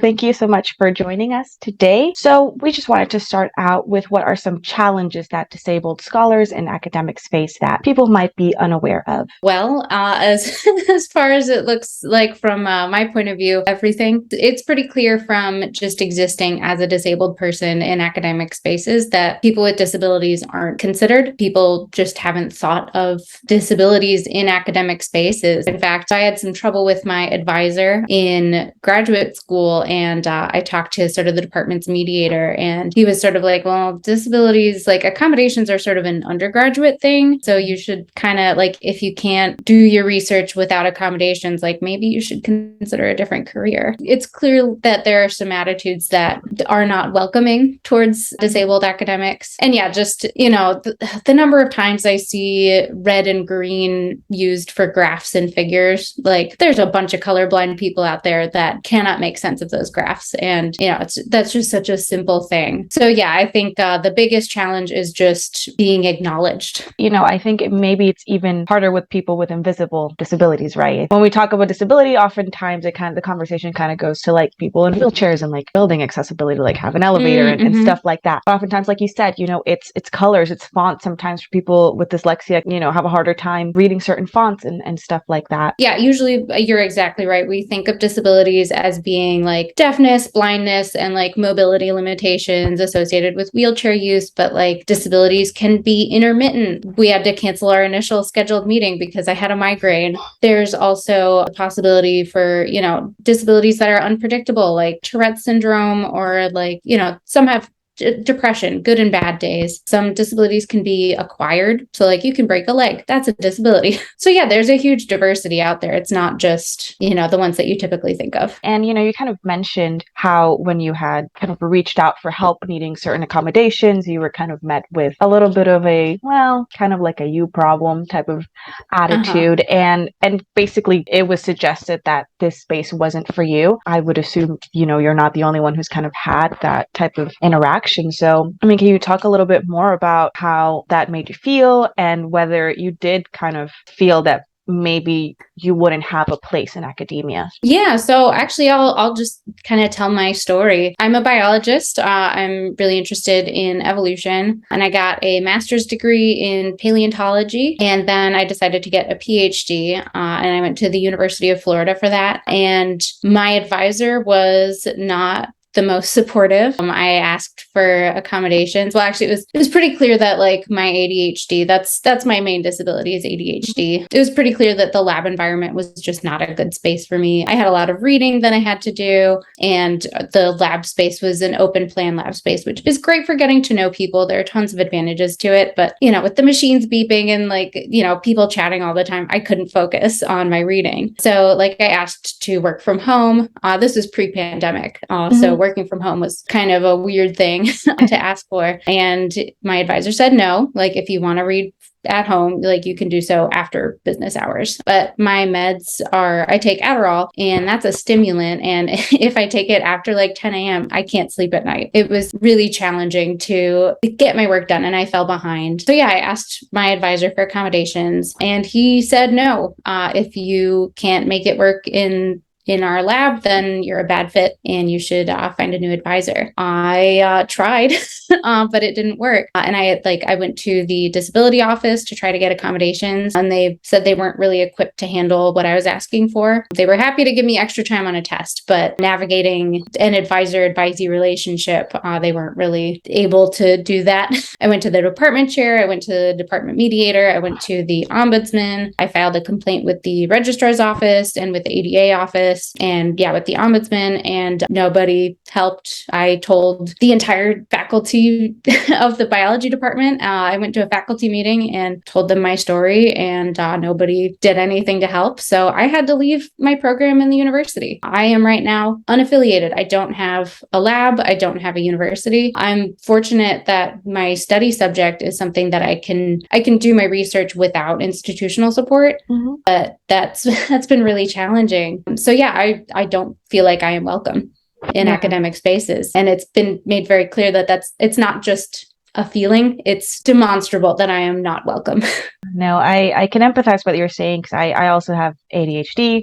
thank you so much for joining us today. So we just wanted to start out with what are some challenges that disabled scholars in academics face that people might be unaware of? Well, as as far as it looks like from my point of view, everything, it's pretty clear from just existing as a disabled person in academic spaces that people with disabilities aren't considered. People just haven't thought of disabilities in academic spaces. In fact, I had some trouble with my advisor in graduate school, and I talked to sort of the department's mediator, and he was sort of like, well, disabilities, like accommodations are sort of an undergraduate thing. So you should kind of like, if you can't do your research without accommodations, like maybe you should consider a different career. It's clear that there are some attitudes that are not welcoming towards disabled academics. And yeah, just, the number of times I see red and green used for graphs and figures, like there's a bunch of colorblind people out there that cannot make sense of those graphs. And, that's just such a simple thing. So yeah, I think the biggest challenge is just being acknowledged. I think maybe it's even harder with people with invisible disabilities, right? When we talk about disability, oftentimes the conversation kind of goes to like people in wheelchairs and like building accessibility, like have an elevator and stuff like that. But oftentimes, like you said, it's colors, it's fonts. Sometimes for people with dyslexia, have a harder time reading certain fonts and stuff like that. Yeah, usually you're exactly right. We think of disabilities as being like deafness, blindness, and like mobility limitations associated with wheelchair use, but like disabilities can be intermittent. We had to cancel our initial scheduled meeting because I had a migraine. There's also a possibility for, disabilities that are unpredictable, like Tourette's syndrome, or like, some have depression, good and bad days. Some disabilities can be acquired. So like you can break a leg, that's a disability. So yeah, there's a huge diversity out there. It's not just, the ones that you typically think of. And, you kind of mentioned how when you had kind of reached out for help needing certain accommodations, you were kind of met with a little bit of kind of like a you problem type of attitude. And basically it was suggested that this space wasn't for you. I would assume, you're not the only one who's kind of had that type of interaction. So, can you talk a little bit more about how that made you feel and whether you did kind of feel that maybe you wouldn't have a place in academia? Yeah, so actually I'll just kind of tell my story. I'm a biologist. I'm really interested in evolution, and I got a master's degree in paleontology, and then I decided to get a PhD, and I went to the University of Florida for that. And my advisor was not the most supportive. I asked for accommodations. Well, actually, it was pretty clear that like my ADHD, that's my main disability is ADHD. It was pretty clear that the lab environment was just not a good space for me. I had a lot of reading that I had to do, and the lab space was an open plan lab space, which is great for getting to know people. There are tons of advantages to it, but with the machines beeping and like, people chatting all the time, I couldn't focus on my reading. So like I asked to work from home. This was pre-pandemic. So working from home was kind of a weird thing to ask for. And my advisor said no, like if you want to read at home, like you can do so after business hours. But my meds I take Adderall, and that's a stimulant. And if I take it after like 10 a.m., I can't sleep at night. It was really challenging to get my work done, and I fell behind. So yeah, I asked my advisor for accommodations, and he said no. If you can't make it work in our lab, then you're a bad fit and you should find a new advisor. I tried, but it didn't work. And I went to the disability office to try to get accommodations, and they said they weren't really equipped to handle what I was asking for. They were happy to give me extra time on a test, but navigating an advisor-advisee relationship, they weren't really able to do that. I went to the department chair, I went to the department mediator, I went to the ombudsman, I filed a complaint with the registrar's office and with the ADA office, and with the ombudsman, and nobody helped. I told the entire faculty of the biology department. I went to a faculty meeting and told them my story, and nobody did anything to help. So I had to leave my program in the university. I am right now unaffiliated. I don't have a lab. I don't have a university. I'm fortunate that my study subject is something that I can do my research without institutional support, but that's been really challenging. So yeah, I don't feel like I am welcome in academic spaces. And it's been made very clear that it's not just a feeling, it's demonstrable that I am not welcome. No, I can empathize with what you're saying, because I also have ADHD.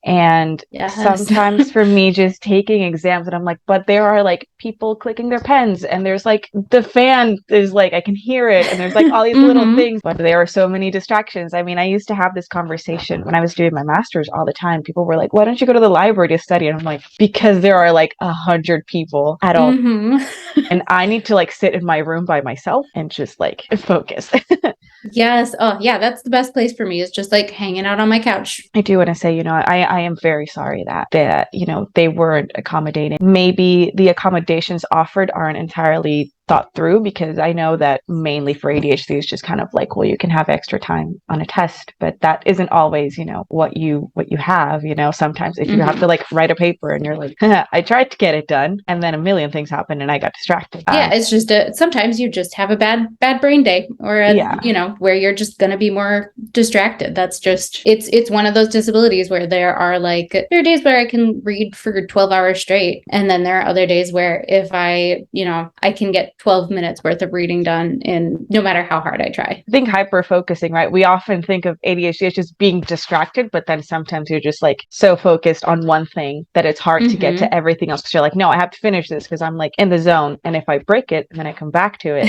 And Yes. sometimes for me, just taking exams, and I'm like, but there are like people clicking their pens, and there's like the fan is like, I can hear it, and there's like all these little things, but there are so many distractions. I mean, I used to have this conversation when I was doing my master's all the time. People were like, why don't you go to the library to study? And I'm like, because there are like 100 people at all. And I need to like sit in my room by myself and just like focus. Yes. Oh, yeah. That's the best place for me, is just like hanging out on my couch. I do want to say, I am very sorry that, they weren't accommodating. Maybe the accommodations offered aren't entirely thought through, because I know that mainly for ADHD, it's just kind of like, well, you can have extra time on a test, but that isn't always, what you have. Sometimes if you have to like write a paper and you're like, I tried to get it done, and then a million things happen and I got distracted. Yeah, it's just sometimes you just have a bad brain day, or where you're just going to be more distracted. That's just it's one of those disabilities where there are days where I can read for 12 hours straight, and then there are other days where if I can get 12 minutes worth of reading done in no matter how hard I try. I think hyper focusing, right? We often think of ADHD as just being distracted, but then sometimes you're just like so focused on one thing that it's hard to get to everything else, because you're like, no, I have to finish this because I'm like in the zone. And if I break it and then I come back to it,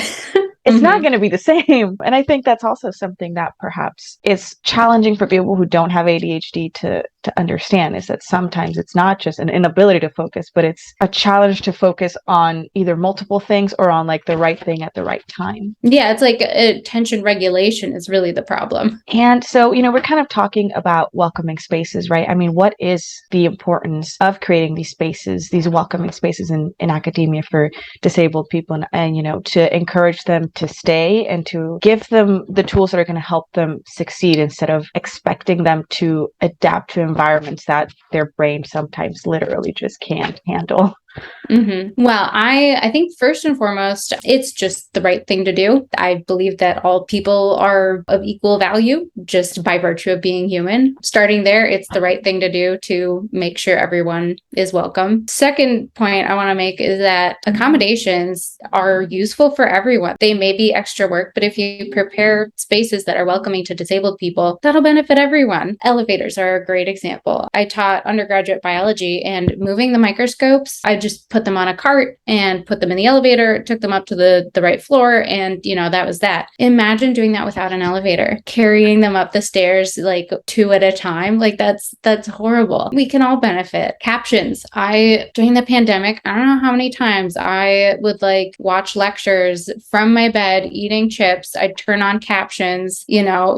it's not going to be the same. And I think that's also something that perhaps is challenging for people who don't have ADHD to understand, is that sometimes it's not just an inability to focus, but it's a challenge to focus on either multiple things or on like the right thing at the right time. Yeah, it's like attention regulation is really the problem. And so, we're kind of talking about welcoming spaces, right? I mean, what is the importance of creating these spaces, these welcoming spaces in academia for disabled people, and to encourage them to stay and to give them the tools that are going to help them succeed, instead of expecting them to adapt to environments that their brain sometimes literally just can't handle. Well, I think first and foremost, it's just the right thing to do. I believe that all people are of equal value just by virtue of being human. Starting there, it's the right thing to do to make sure everyone is welcome. Second point I want to make is that accommodations are useful for everyone. They may be extra work, but if you prepare spaces that are welcoming to disabled people, that'll benefit everyone. Elevators are a great example. I taught undergraduate biology, and moving the microscopes, I just put them on a cart and put them in the elevator, took them up to the right floor, and that was that. Imagine doing that without an elevator, carrying them up the stairs like two at a time. Like that's horrible. We can all benefit. Captions. During the pandemic, I don't know how many times I would watch lectures from my bed eating chips. I'd turn on captions,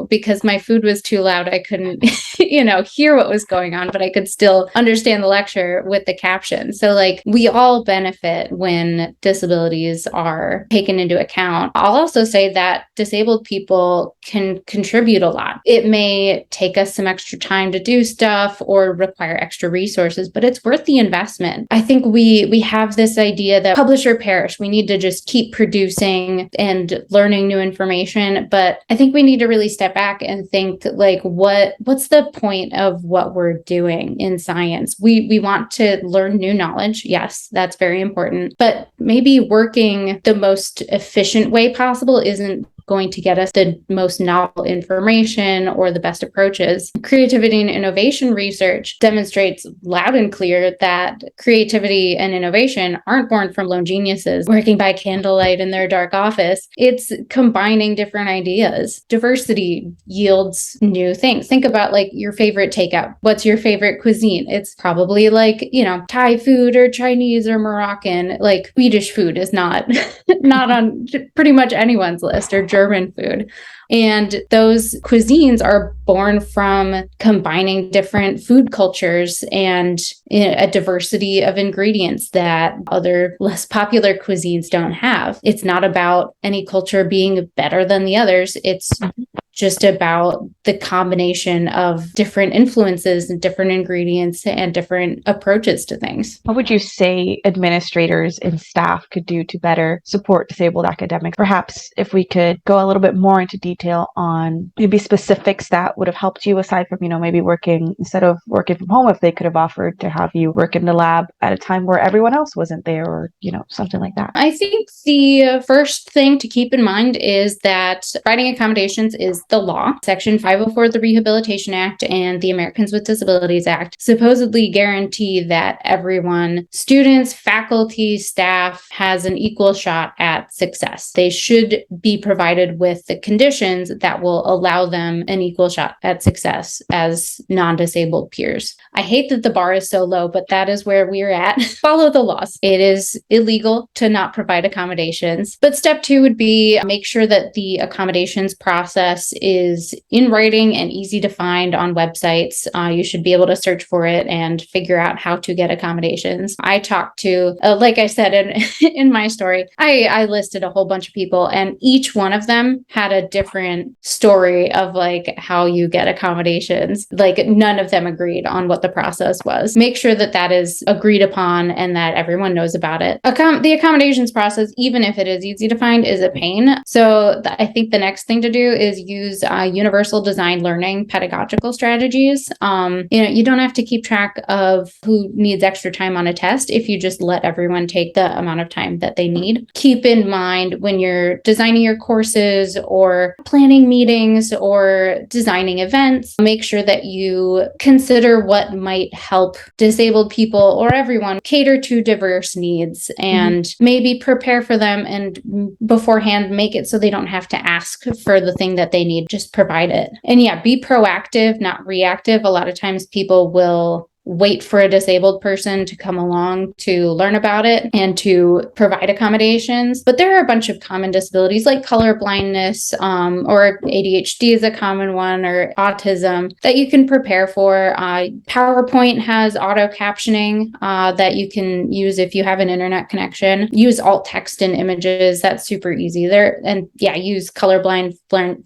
because my food was too loud. I couldn't, hear what was going on, but I could still understand the lecture with the captions. So we all benefit when disabilities are taken into account. I'll also say that disabled people can contribute a lot. It may take us some extra time to do stuff or require extra resources, but it's worth the investment. I think we have this idea that publish or perish. We need to just keep producing and learning new information. But I think we need to really step back and think what's the point of what we're doing in science? We want to learn new knowledge. Yes, that's very important. But maybe working the most efficient way possible isn't going to get us the most novel information or the best approaches. Creativity and innovation research demonstrates loud and clear that creativity and innovation aren't born from lone geniuses working by candlelight in their dark office. It's combining different ideas. Diversity yields new things. Think about your favorite takeout. What's your favorite cuisine? It's probably Thai food or Chinese or Moroccan. Swedish food is not on pretty much anyone's list, or German food. And those cuisines are born from combining different food cultures and a diversity of ingredients that other less popular cuisines don't have. It's not about any culture being better than the others. It's just about the combination of different influences and different ingredients and different approaches to things. What would you say administrators and staff could do to better support disabled academics? Perhaps if we could go a little bit more into detail on maybe specifics that would have helped you, aside from, maybe instead of working from home, if they could have offered to have you work in the lab at a time where everyone else wasn't there, or, something like that. I think the first thing to keep in mind is that providing accommodations is is the law. Section 504 of the Rehabilitation Act and the Americans with Disabilities Act supposedly guarantee that everyone, students, faculty, staff, has an equal shot at success. They should be provided with the conditions that will allow them an equal shot at success as non-disabled peers. I hate that the bar is so low, but that is where we're at. Follow the laws. It is illegal to not provide accommodations. But step 2 would be make sure that the accommodations process is in writing and easy to find on websites. You should be able to search for it and figure out how to get accommodations. I talked to, like I said in my story, I listed a whole bunch of people, and each one of them had a different story of like how you get accommodations. Like none of them agreed on what the process was. Make sure that that is agreed upon and that everyone knows about it. The accommodations process, even if it is easy to find, is a pain. So I think the next thing to do is use universal design learning pedagogical strategies. You don't have to keep track of who needs extra time on a test if you just let everyone take the amount of time that they need. Keep in mind when you're designing your courses or planning meetings or designing events, make sure that you consider what might help disabled people or everyone cater to diverse needs and maybe prepare for them and beforehand make it so they don't have to ask for the thing that they need, just provide it. And yeah, be proactive, not reactive. A lot of times people will wait for a disabled person to come along to learn about it and to provide accommodations. But there are a bunch of common disabilities like color blindness, or ADHD is a common one, or autism that you can prepare for. PowerPoint has auto captioning that you can use if you have an internet connection. Use alt text in images. That's super easy there. And yeah, use colorblind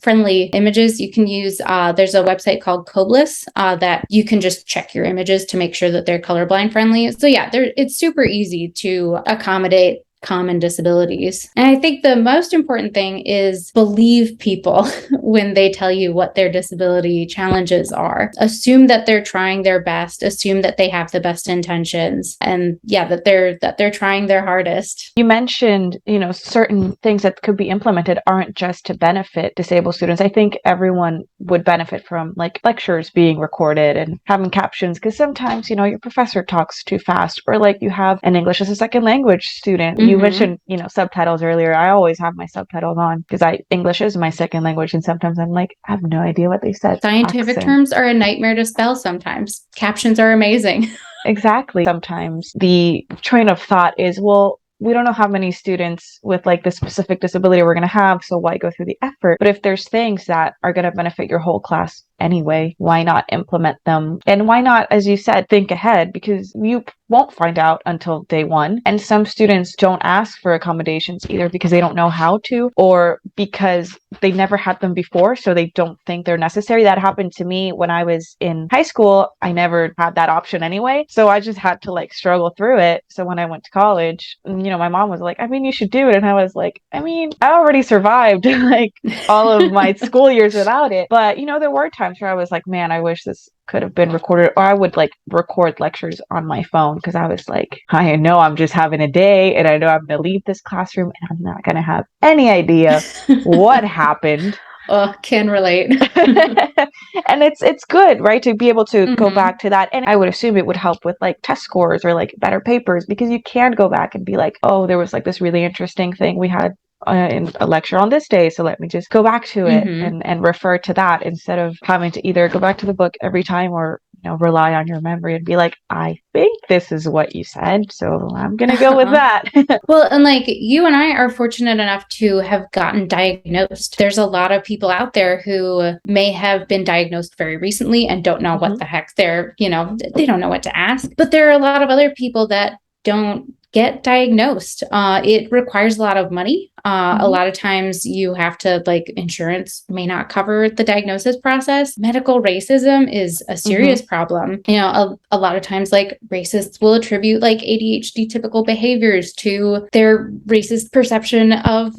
friendly images. You can use, there's a website called Coblis that you can just check your images to make sure that they're colorblind friendly. So yeah, it's super easy to accommodate common disabilities. And I think the most important thing is believe people when they tell you what their disability challenges are. Assume that they're trying their best, assume that they have the best intentions, and yeah, that they're trying their hardest. You mentioned, certain things that could be implemented aren't just to benefit disabled students. I think everyone would benefit from like lectures being recorded and having captions, because sometimes, your professor talks too fast, or like you have an English as a second language student. You mentioned, subtitles earlier. I always have my subtitles on because English is my second language, and sometimes I'm like, I have no idea what they said. Scientific terms are a nightmare to spell sometimes. Captions are amazing. Exactly. Sometimes the train of thought is, well, we don't know how many students with like this specific disability we're going to have, so why go through the effort? But if there's things that are going to benefit your whole class anyway, why not implement them? And why not, as you said, think ahead, because you won't find out until day one. And some students don't ask for accommodations either because they don't know how to, or because they never had them before, so they don't think they're necessary. That happened to me when I was in high school. I never had that option anyway, so I just had to like struggle through it. So when I went to college, my mom was like, you should do it. And I was like, I already survived like all of my school years without it. But there were times where I was like, man, I wish this could have been recorded, or I would like record lectures on my phone, because I was like, I know I'm just having a day and I know I'm going to leave this classroom and I'm not going to have any idea what happened. Oh, can relate. And it's good, right, to be able to go back to that. And I would assume it would help with like test scores or like better papers, because you can go back and be like, oh, there was like this really interesting thing we had in a lecture on this day, so let me just go back to it and refer to that, instead of having to either go back to the book every time or rely on your memory and be like, I think this is what you said, so I'm gonna go with that. Well, and like you and I are fortunate enough to have gotten diagnosed. There's a lot of people out there who may have been diagnosed very recently and don't know what the heck they don't know what to ask. But there are a lot of other people that don't get diagnosed. It requires a lot of money. A lot of times you have to, like, insurance may not cover the diagnosis process. Medical racism is a serious problem. A lot of times, like, racists will attribute like ADHD typical behaviors to their racist perception of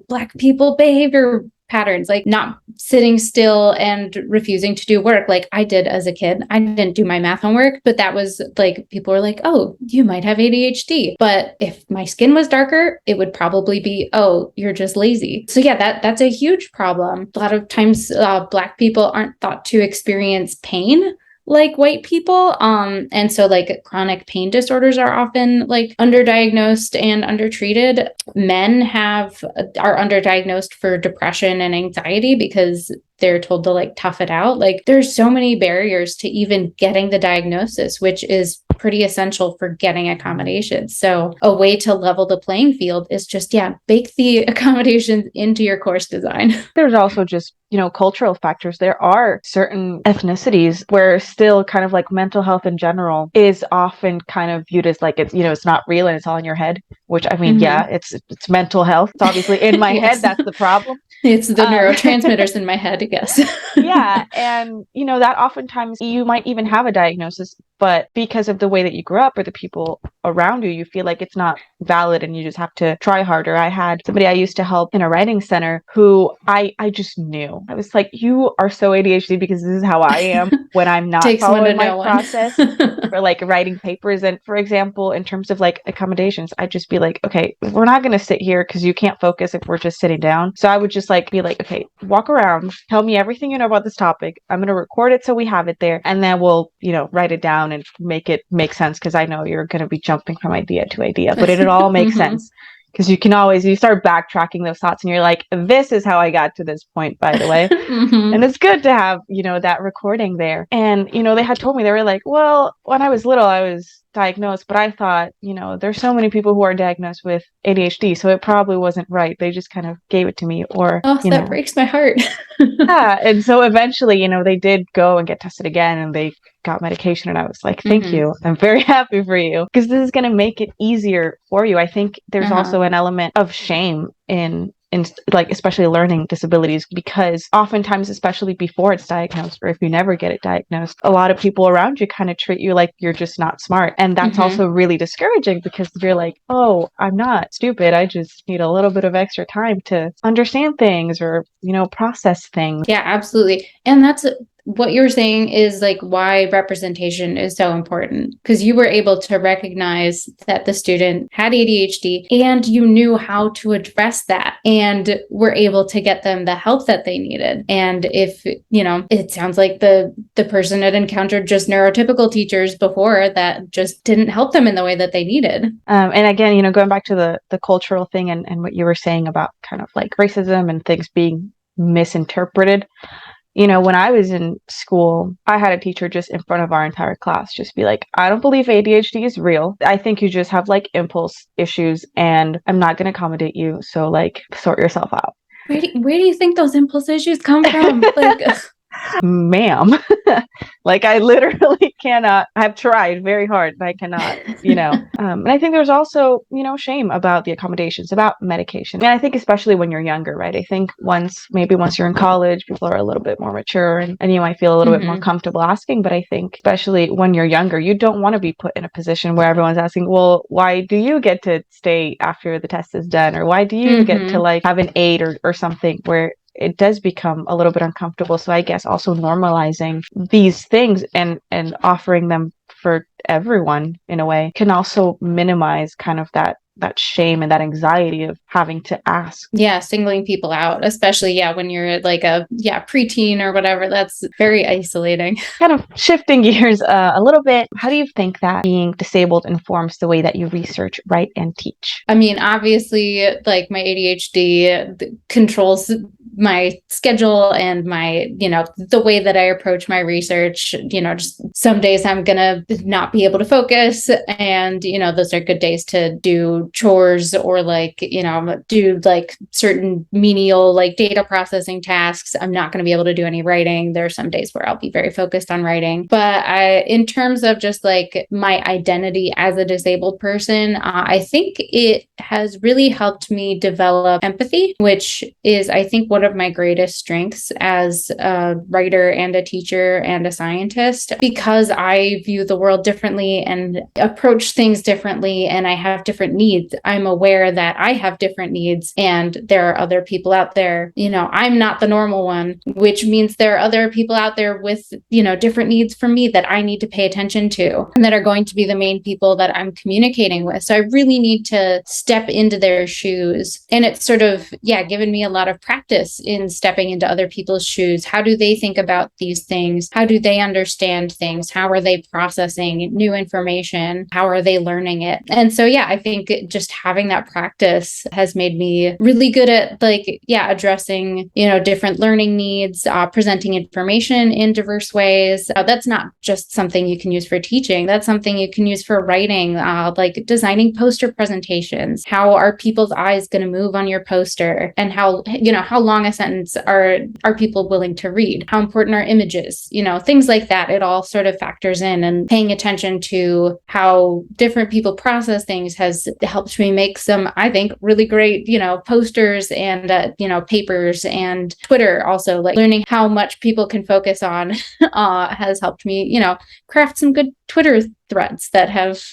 Black people behavior patterns, like not sitting still and refusing to do work like I did as a kid. I didn't do my math homework, but that was like, people were like, oh, you might have ADHD. But if my skin was darker, it would probably be, oh, you're just lazy. So yeah, that's a huge problem. A lot of times Black people aren't thought to experience pain like white people. And so like chronic pain disorders are often like underdiagnosed and undertreated. Men are underdiagnosed for depression and anxiety because they're told to like tough it out. Like there's so many barriers to even getting the diagnosis, which is pretty essential for getting accommodations. So a way to level the playing field is just, bake the accommodations into your course design. There's also just, cultural factors. There are certain ethnicities where still kind of like mental health in general is often kind of viewed as like, it's not real and it's all in your head, which I mean, it's mental health. It's obviously in my head. That's the problem. It's the neurotransmitters in my head, I guess. Yeah. And, that oftentimes you might even have a diagnosis, but because of the way that you grew up or the people around you, you feel like it's not valid and you just have to try harder. I had somebody I used to help in a writing center who I just knew. I was like, you are so ADHD because this is how I am when I'm not following my process for like writing papers. And for example, in terms of like accommodations, I'd just be like, okay, we're not going to sit here because you can't focus if we're just sitting down. So I would just like be like, okay, walk around, tell me everything you know about this topic. I'm going to record it so we have it there. And then we'll, write it down and make it make sense because I know you're going to be jumping from idea to idea, but it all makes sense. Because you start backtracking those thoughts and you're like, this is how I got to this point, by the way. And it's good to have, that recording there. And, they had told me, they were like, well, when I was little, I was diagnosed, but I thought, there's so many people who are diagnosed with ADHD, so it probably wasn't right. They just kind of gave it to me. Or, that breaks my heart. Yeah. And so eventually, they did go and get tested again and they got medication. And I was like, thank you. I'm very happy for you because this is going to make it easier for you. I think there's also an element of shame in like, especially learning disabilities, because oftentimes, especially before it's diagnosed, or if you never get it diagnosed, a lot of people around you kind of treat you like you're just not smart. And that's also really discouraging because you're like, oh, I'm not stupid. I just need a little bit of extra time to understand things or, process things. Yeah, absolutely. And that's what you were saying is like why representation is so important, because you were able to recognize that the student had ADHD and you knew how to address that and were able to get them the help that they needed. And if, it sounds like the person had encountered just neurotypical teachers before that just didn't help them in the way that they needed. And again, going back to the cultural thing and what you were saying about kind of like racism and things being misinterpreted. When I was in school, I had a teacher just in front of our entire class just be like, I don't believe ADHD is real. I think you just have like impulse issues and I'm not going to accommodate you. So like sort yourself out. Where do you think those impulse issues come from? Like, ma'am, like I literally cannot. I've tried very hard, but I cannot, and I think there's also, shame about the accommodations, about medication. And I think especially when you're younger, right? I think once you're in college, people are a little bit more mature and you might feel a little bit more comfortable asking. But I think especially when you're younger, you don't want to be put in a position where everyone's asking, well, why do you get to stay after the test is done? Or why do you get to like have an aid or something, where it does become a little bit uncomfortable. So I guess also normalizing these things and offering them for everyone in a way can also minimize kind of that shame and that anxiety of having to ask. Yeah, singling people out, especially when you're like a preteen or whatever. That's very isolating. Kind of shifting gears a little bit, how do you think that being disabled informs the way that you research, write, and teach? I mean, obviously, like my ADHD controls my schedule and my, the way that I approach my research. Just some days I'm gonna not be able to focus, and those are good days to do chores or like do like certain menial like data processing tasks. I'm not going to be able to do any writing. There are some days where I'll be very focused on writing, but in terms of just like my identity as a disabled person, I think it has really helped me develop empathy, which is I think one of of my greatest strengths as a writer and a teacher and a scientist, because I view the world differently and approach things differently, and I have different needs. I'm aware that I have different needs, and there are other people out there. I'm not the normal one, which means there are other people out there with, different needs from me that I need to pay attention to, and that are going to be the main people that I'm communicating with. So I really need to step into their shoes. And it's sort of, given me a lot of practice in stepping into other people's shoes. How do they think about these things? How do they understand things? How are they processing new information? How are they learning it? And so, I think just having that practice has made me really good at addressing, different learning needs, presenting information in diverse ways. That's not just something you can use for teaching. That's something you can use for writing, like designing poster presentations. How are people's eyes going to move on your poster? And how long a sentence are people willing to read? How important are images? Things like that. It all sort of factors in, and paying attention to how different people process things has helped me make some, I think, really great, posters and, papers, and Twitter also, like learning how much people can focus on has helped me, craft some good Twitter threads that have,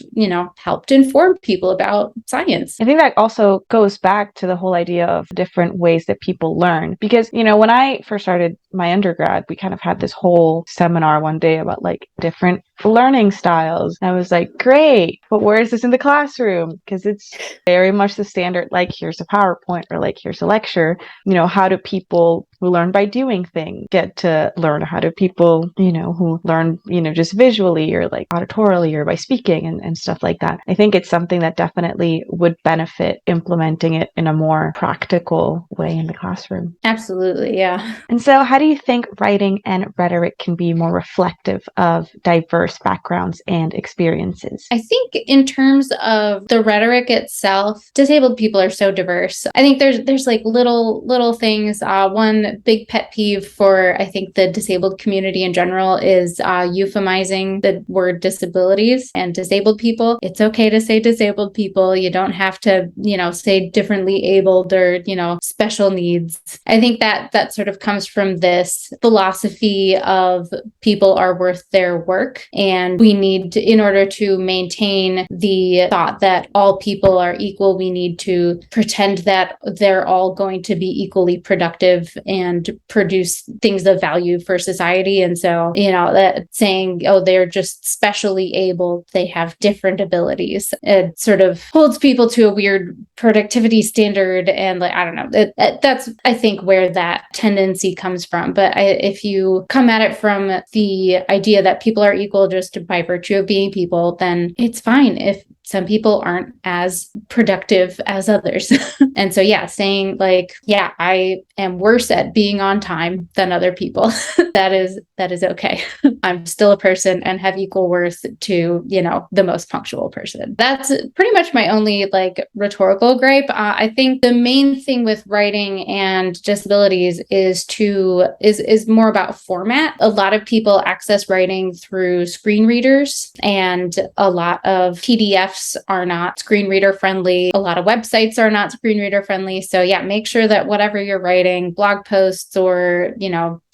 helped inform people about science. I think that also goes back to the whole idea of different ways that people learn. Because, when I first started my undergrad, we kind of had this whole seminar one day about like different learning styles. And I was like, great, but where is this in the classroom? Because it's very much the standard, like here's a PowerPoint or like here's a lecture. How do people who learn by doing things get to learn? How do people, who learn, just visually or like auditorily or by speaking and stuff like that? I think it's something that definitely would benefit implementing it in a more practical way in the classroom. Absolutely, yeah. And so how do you think writing and rhetoric can be more reflective of diverse backgrounds and experiences? I think in terms of the rhetoric itself, disabled people are so diverse. I think there's like little things. One big pet peeve for, I think, the disabled community in general is euphemizing the word disabilities and disabled people. It's okay to say disabled people. You don't have to, say differently abled or, special needs. I think that sort of comes from this philosophy of people are worth their work. And we need to, in order to maintain the thought that all people are equal, we need to pretend that they're all going to be equally productive and produce things of value for society. And so, that saying, oh, they're just specially able, they have different abilities, it sort of holds people to a weird productivity standard. And like, I don't know, that's, I think, where that tendency comes from. But if you come at it from the idea that people are equal just by virtue of being people, then it's fine if some people aren't as productive as others. And so, saying like, I am worse at being on time than other people. that is okay. I'm still a person and have equal worth to, the most punctual person. That's pretty much my only like rhetorical gripe. I think the main thing with writing and disabilities is more about format. A lot of people access writing through screen readers, and a lot of PDFs are not screen reader friendly. A lot of websites are not screen reader friendly. So make sure that whatever you're writing, blog posts or,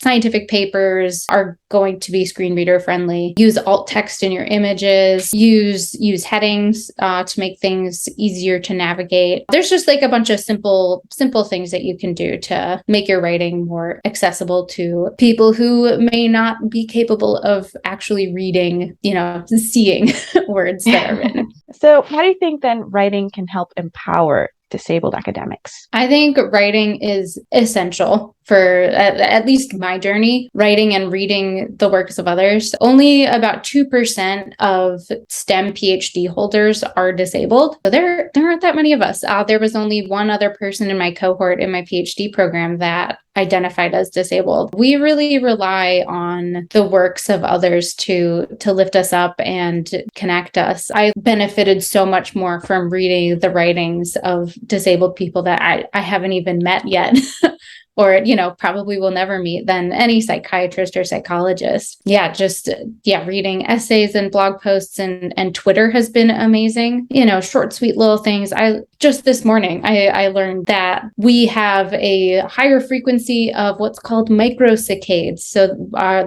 scientific papers, are going to be screen reader friendly. Use alt text in your images. Use headings to make things easier to navigate. There's just like a bunch of simple things that you can do to make your writing more accessible to people who may not be capable of actually reading, seeing words that are written. So how do you think then writing can help empower disabled academics? I think writing is essential for at least my journey, writing and reading the works of others. Only about 2% of STEM PhD holders are disabled. So there aren't that many of us. There was only one other person in my cohort in my PhD program that identified as disabled. We really rely on the works of others to lift us up and connect us. I benefited so much more from reading the writings of disabled people that I haven't even met yet. or, probably will never meet than any psychiatrist or psychologist. Yeah, just, reading essays and blog posts and Twitter has been amazing. Short, sweet little things. Just this morning, I learned that we have a higher frequency of what's called microsaccades. So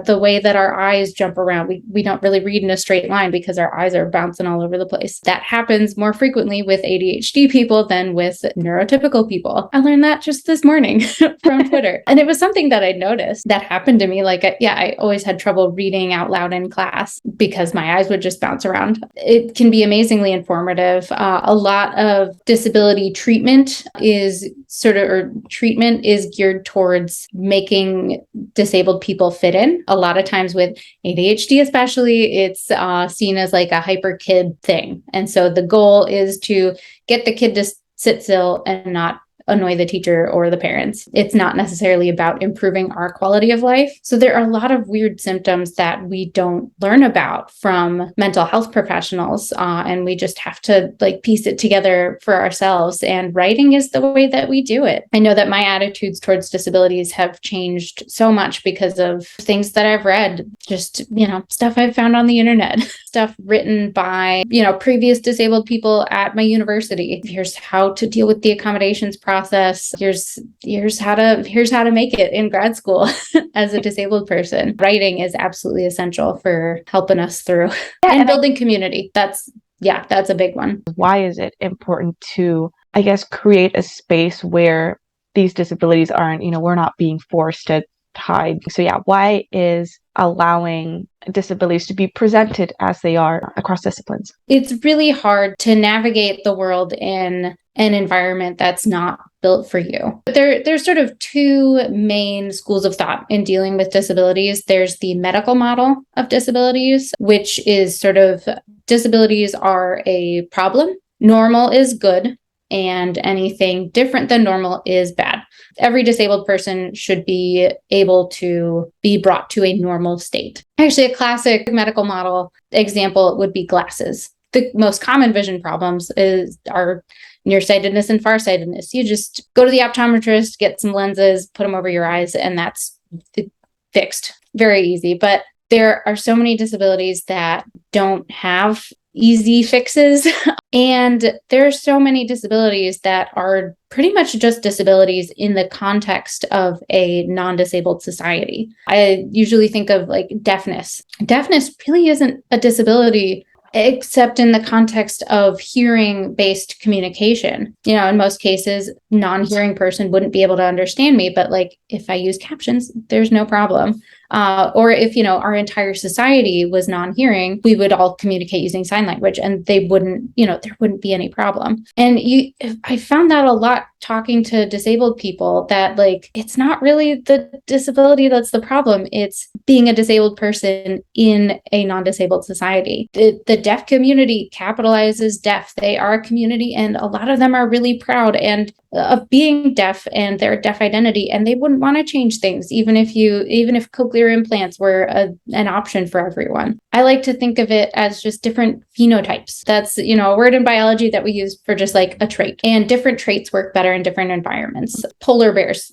the way that our eyes jump around, we don't really read in a straight line because our eyes are bouncing all over the place. That happens more frequently with ADHD people than with neurotypical people. I learned that just this morning from Twitter. And it was something that I noticed that happened to me. I always had trouble reading out loud in class because my eyes would just bounce around. It can be amazingly informative. A lot of disability treatment is geared towards making disabled people fit in. A lot of times with ADHD especially, it's seen as like a hyper kid thing. And so the goal is to get the kid to sit still and not annoy the teacher or the parents. It's not necessarily about improving our quality of life. So there are a lot of weird symptoms that we don't learn about from mental health professionals. And we just have to piece it together for ourselves. And writing is the way that we do it. I know that my attitudes towards disabilities have changed so much because of things that I've read, just, stuff I've found on the internet, stuff written by, previous disabled people at my university. Here's how to deal with the accommodations process. Here's how to make it in grad school as a disabled person. Writing is absolutely essential for helping us through and building community. That's a big one. Why is it important to, I guess, create a space where these disabilities aren't, we're not being forced to hide? So why is allowing disabilities to be presented as they are across disciplines? It's really hard to navigate the world in an environment that's not built for you. There's sort of two main schools of thought in dealing with disabilities. There's the medical model of disabilities, which is sort of disabilities are a problem. Normal is good, and anything different than normal is bad. Every disabled person should be able to be brought to a normal state. Actually, a classic medical model example would be glasses. The most common vision problems are nearsightedness and farsightedness. You just go to the optometrist, get some lenses, put them over your eyes, and that's fixed. Very easy. But there are so many disabilities that don't have easy fixes. And there are so many disabilities that are pretty much just disabilities in the context of a non-disabled society. I usually think of deafness. Deafness really isn't a disability except in the context of hearing-based communication. In most cases, non-hearing person wouldn't be able to understand me, but if I use captions, there's no problem. Or if, our entire society was non-hearing, we would all communicate using sign language and they wouldn't, there wouldn't be any problem. And I found that a lot talking to disabled people that it's not really the disability that's the problem. It's being a disabled person in a non-disabled society. The deaf community capitalizes deaf. They are a community and a lot of them are really proud of being deaf and their deaf identity, and they wouldn't want to change things even if cochlear implants were an option for everyone. I like to think of it as just different phenotypes. That's a word in biology that we use for just a trait, and different traits work better in different environments. Polar bears,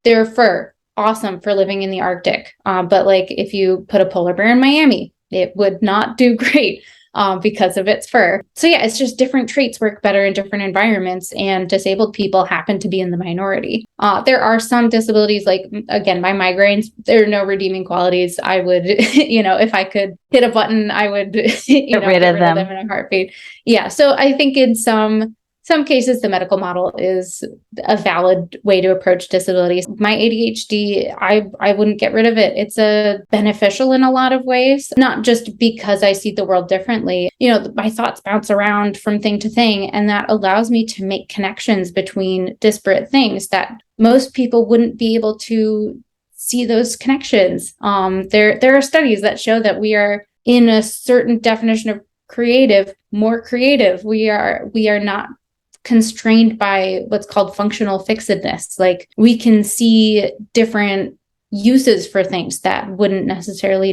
their fur, awesome for living in the Arctic, but if you put a polar bear in Miami, it would not do great. Because of its fur. So it's just different traits work better in different environments, and disabled people happen to be in the minority. There are some disabilities, again, my migraines, there are no redeeming qualities. I would, if I could hit a button, I would get rid of them in a heartbeat. Yeah. So I think in some cases, the medical model is a valid way to approach disabilities. My ADHD, I wouldn't get rid of it. It's beneficial in a lot of ways, not just because I see the world differently. My thoughts bounce around from thing to thing, and that allows me to make connections between disparate things that most people wouldn't be able to see those connections. There are studies that show that we are, in a certain definition of creative, more creative. We are not constrained by what's called functional fixedness. We can see different uses for things that wouldn't necessarily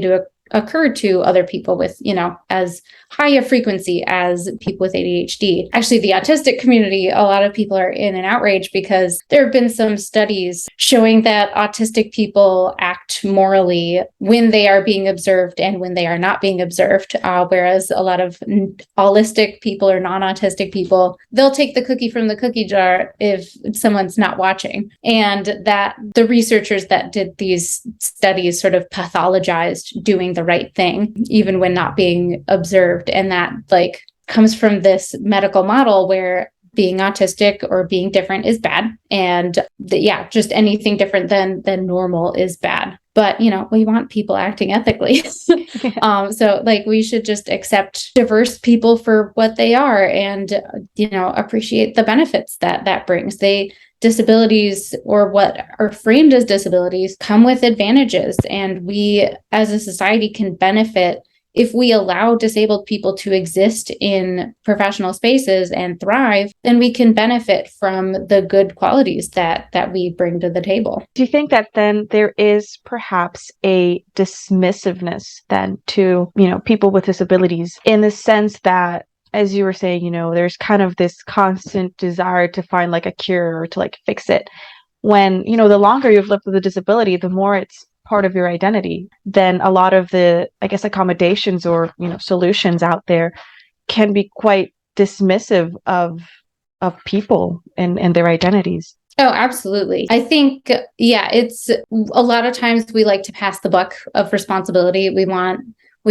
occur to other people with, as high a frequency as people with ADHD. Actually, the autistic community, a lot of people are in an outrage because there have been some studies showing that autistic people act morally when they are being observed and when they are not being observed, whereas a lot of allistic people or non-autistic people, they'll take the cookie from the cookie jar if someone's not watching. And that the researchers that did these studies sort of pathologized doing the right thing, even when not being observed. And that comes from this medical model where being autistic or being different is bad. And just anything different than normal is bad. But, we want people acting ethically. So we should just accept diverse people for what they are and, appreciate the benefits that brings. Disabilities, or what are framed as disabilities, come with advantages. And we as a society can benefit if we allow disabled people to exist in professional spaces and thrive. Then we can benefit from the good qualities that we bring to the table. Do you think that then there is perhaps a dismissiveness then to, people with disabilities, in the sense that, as you were saying, there's kind of this constant desire to find a cure or to fix it, when, the longer you've lived with a disability, the more it's part of your identity. Then a lot of the, accommodations or, solutions out there can be quite dismissive of people and their identities. Oh, absolutely. I think, it's a lot of times we like to pass the buck of responsibility. We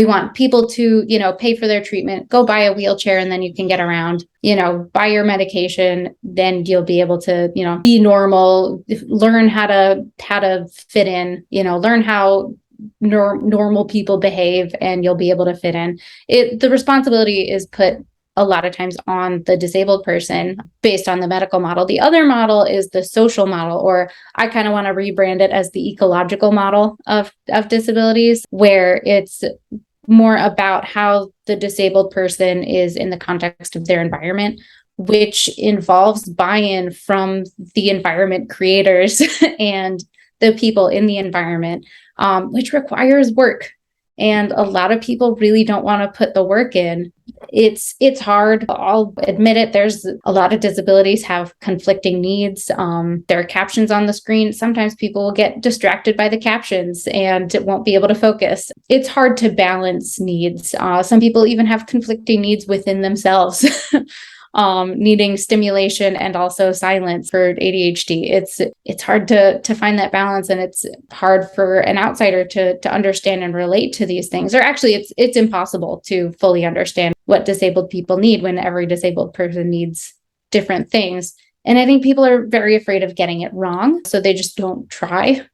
want people to, pay for their treatment, go buy a wheelchair and then you can get around, buy your medication, then you'll be able to, be normal, learn how to fit in, learn how normal people behave, and you'll be able to fit in. The responsibility is put a lot of times on the disabled person based on the medical model. The other model is the social model, or I kind of want to rebrand it as the ecological model of disabilities, where it's more about how the disabled person is in the context of their environment, which involves buy-in from the environment creators and the people in the environment, which requires work. And a lot of people really don't want to put the work in. It's hard. I'll admit it. There's a lot of disabilities have conflicting needs. There are captions on the screen. Sometimes people will get distracted by the captions and won't be able to focus. It's hard to balance needs. Some people even have conflicting needs within themselves. Needing stimulation and also silence for ADHD. It's hard to find that balance, and it's hard for an outsider to understand and relate to these things. Or actually, it's impossible to fully understand what disabled people need when every disabled person needs different things. And I think people are very afraid of getting it wrong, so they just don't try.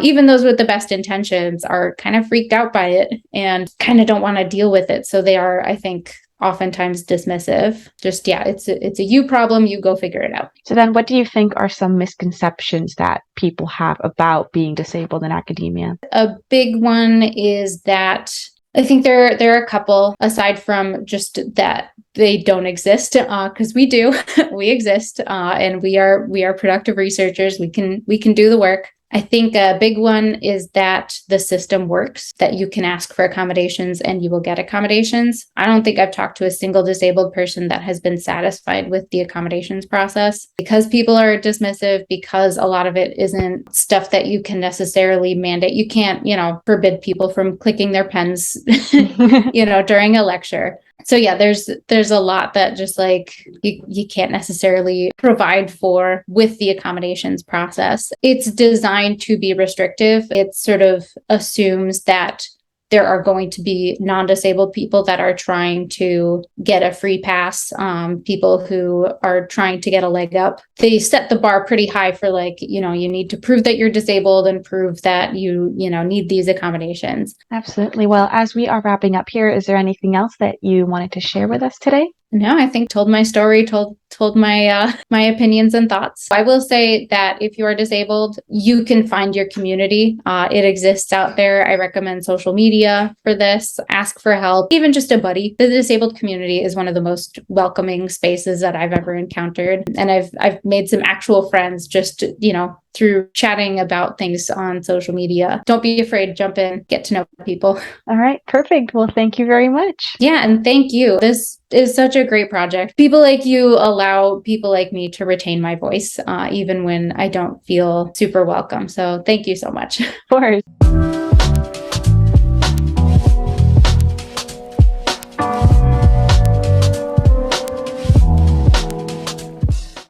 Even those with the best intentions are kind of freaked out by it and kind of don't want to deal with it. So they are, I think, oftentimes dismissive. Just, it's a you problem, you go figure it out. So then what do you think are some misconceptions that people have about being disabled in academia? A big one is that I think there are a couple, aside from just that they don't exist, because we do, we exist, and we are productive researchers. We can do the work. I think a big one is that the system works, that you can ask for accommodations and you will get accommodations. I don't think I've talked to a single disabled person that has been satisfied with the accommodations process, because people are dismissive, because a lot of it isn't stuff that you can necessarily mandate. You can't, forbid people from clicking their pens, during a lecture. So there's a lot that just you can't necessarily provide for with the accommodations process. It's designed to be restrictive. It sort of assumes that there are going to be non-disabled people that are trying to get a free pass, people who are trying to get a leg up. They set the bar pretty high for you need to prove that you're disabled and prove that you need these accommodations. Absolutely. Well, as we are wrapping up here, is there anything else that you wanted to share with us today? No, I think told my story, told told my my opinions and thoughts. I will say that if you are disabled, you can find your community. It exists out there. I recommend social media for this. Ask for help, even just a buddy. The disabled community is one of the most welcoming spaces that I've ever encountered, and I've made some actual friends just, through chatting about things on social media. Don't be afraid, jump in, get to know people. All right, perfect. Well, thank you very much. Yeah, and thank you. This is such a great project. People like you allow people like me to retain my voice, even when I don't feel super welcome. So thank you so much. Of course.